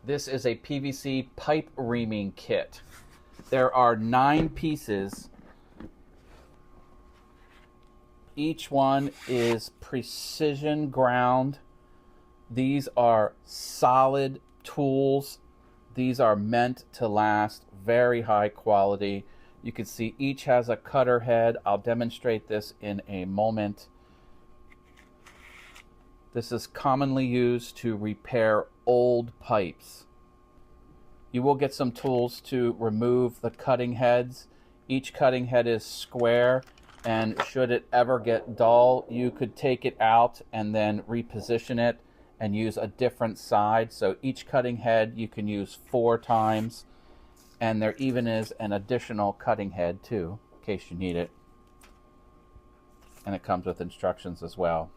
This is a PVC pipe reaming kit. There are 9 pieces. Each one is precision ground. These are solid tools. These are meant to last, very high quality. You can see each has a cutter head. I'll demonstrate this in a moment. This is commonly used to repair old pipes. You will get some tools to remove the cutting heads. Each cutting head is square, and should it ever get dull, you could take it out and then reposition it and use a different side. So each cutting head you can use 4 times, and there even is an additional cutting head too, in case you need it. And it comes with instructions as well.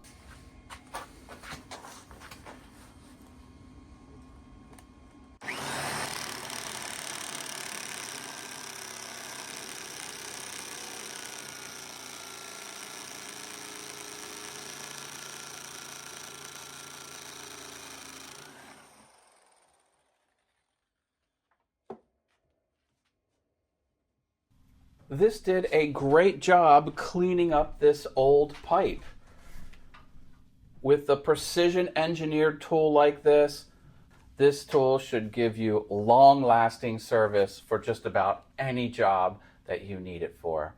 This did a great job cleaning up this old pipe. With a precision engineered tool like this tool should give you long-lasting service for just about any job that you need it for.